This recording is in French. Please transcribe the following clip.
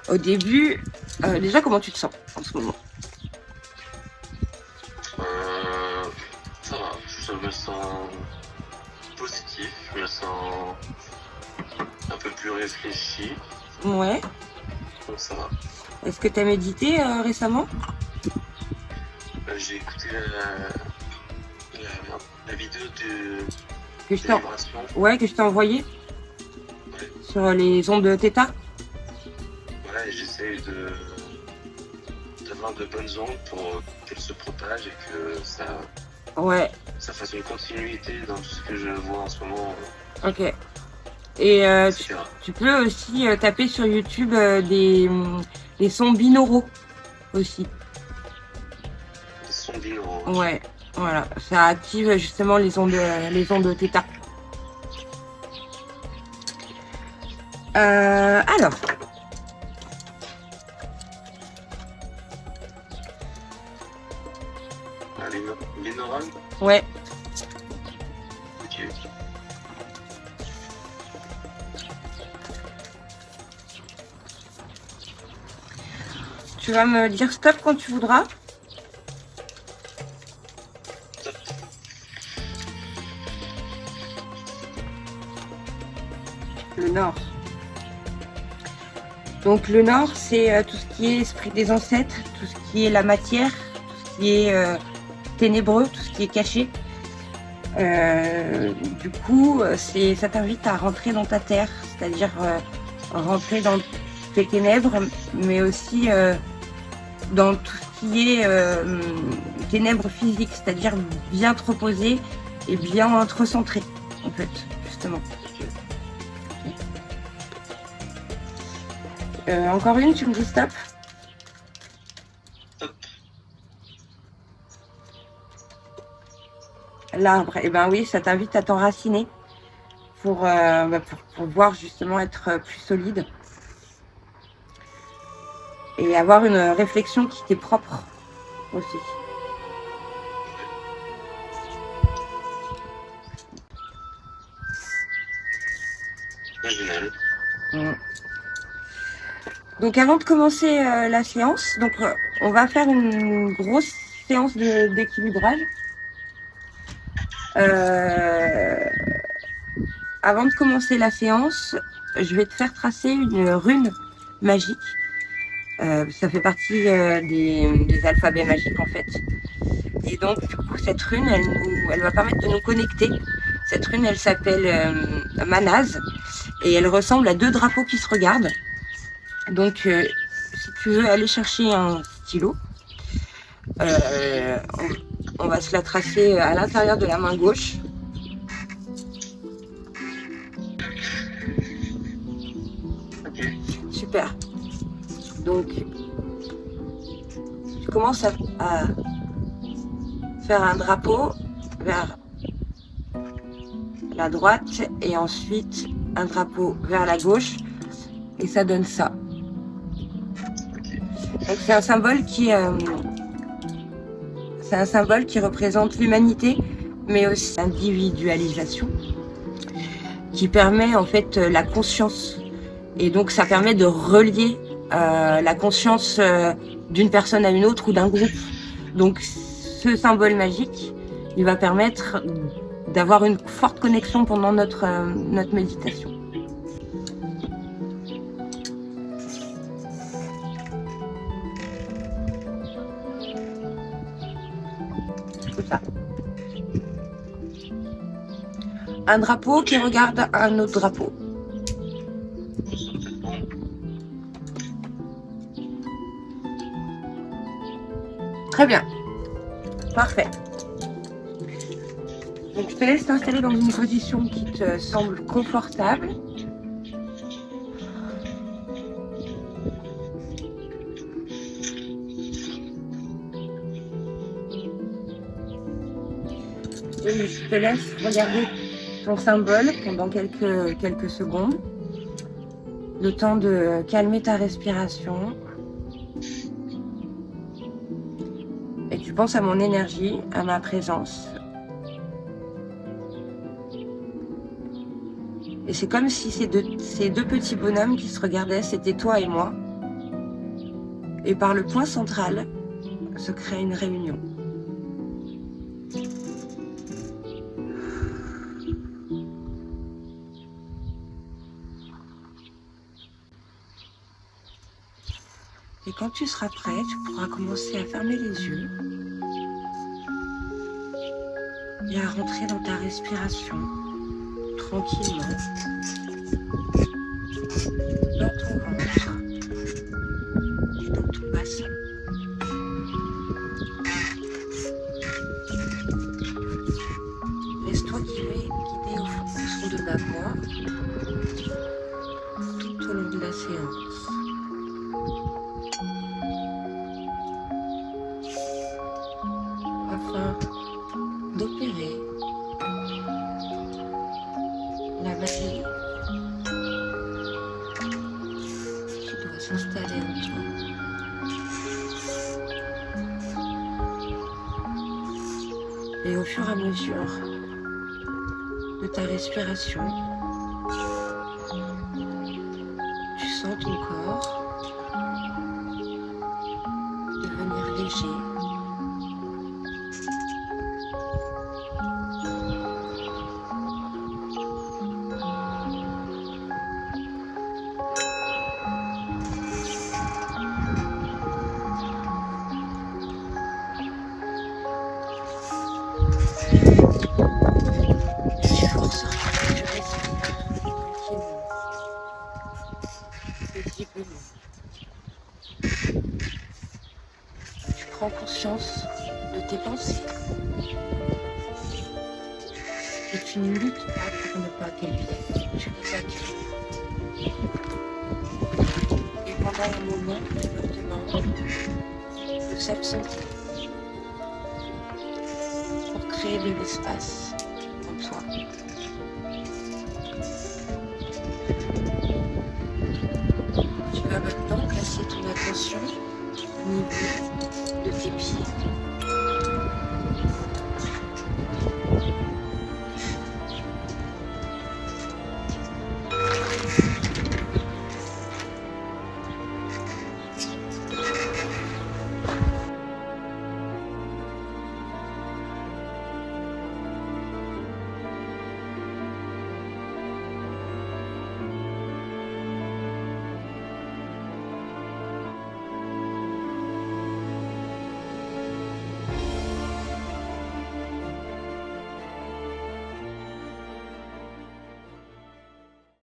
Au début, déjà, comment tu te sens en ce moment? Ça va, je me sens positif, je me sens un peu plus réfléchi, Ouais. donc ça va. Est-ce que tu as médité récemment? J'ai écouté la vidéo Que je des t'ai vibrations. Ouais, que je t'ai envoyé Ouais, sur les ondes de Theta. voilà, et j'essaye d'avoir de bonnes ondes pour qu'elles se propagent et que Ouais, ça fasse une continuité dans tout ce que je vois en ce moment, ok. Et etc. tu peux aussi taper sur YouTube des sons binauraux aussi. Des sons binauraux, ok. Ouais, voilà. Ça active justement les ondes Theta. Alors, Ah, binaural, ouais. ok. Tu vas me dire stop quand tu voudras. Le nord. Donc le nord, c'est tout ce qui est esprit des ancêtres, tout ce qui est la matière, tout ce qui est ténébreux, tout ce qui est caché. Du coup, ça t'invite à rentrer dans ta terre, c'est-à-dire rentrer dans tes ténèbres, mais aussi dans tout ce qui est ténèbres physiques, c'est-à-dire bien te reposer et bien te recentrer, en fait, justement. Encore une, tu me dis stop. Stop. L'arbre, eh ben oui, ça t'invite à t'enraciner pour pouvoir justement être plus solide et avoir une réflexion qui t'est propre aussi. Génial. Donc avant de commencer la séance, on va faire une grosse séance d'équilibrage. Avant de commencer la séance, je vais te faire tracer une rune magique. Ça fait partie des alphabets magiques en fait. Et donc du coup cette rune, elle va permettre de nous connecter. Cette rune, elle s'appelle Manaz et elle ressemble à deux drapeaux qui se regardent. Donc si tu veux aller chercher un stylo, on va se la tracer à l'intérieur de la main gauche. Ok. Super. Donc, tu commences à faire un drapeau vers la droite et ensuite un drapeau vers la gauche et ça donne ça. Donc c'est un symbole qui représente l'humanité, mais aussi l'individualisation, qui permet en fait la conscience. Et donc ça permet de relier la conscience d'une personne à une autre ou d'un groupe. Donc ce symbole magique, il va permettre d'avoir une forte connexion pendant notre méditation. Tout ça. Un drapeau qui regarde un autre drapeau. Très bien. Parfait. Donc je te laisse t'installer dans une position qui te semble confortable. Et je te laisse regarder ton symbole pendant quelques secondes. Le temps de calmer ta respiration. Et tu penses à mon énergie, à ma présence. Et c'est comme si ces deux petits bonhommes qui se regardaient, c'était toi et moi. Et par le point central se crée une réunion. Et quand tu seras prêt, tu pourras commencer à fermer les yeux et à rentrer dans ta respiration tranquillement dans ton ventre et dans ton bassin. Laisse-toi guider au son de ma voix tout au long de la séance. Afin d'opérer la magie qui doit s'installer en toi. Et au fur et à mesure de ta respiration, tu sens ton corps devenir léger. Tu forceras, tu respires tranquillement, paisiblement. Tu prends conscience de tes pensées et tu ne luttes pas pour ne pas qu'elles viennent, tu les accueilles. Et pendant un moment, tu leur demandes de s'absenter pour créer de l'espace en toi. Tu vas maintenant placer ton attention au niveau de tes pieds.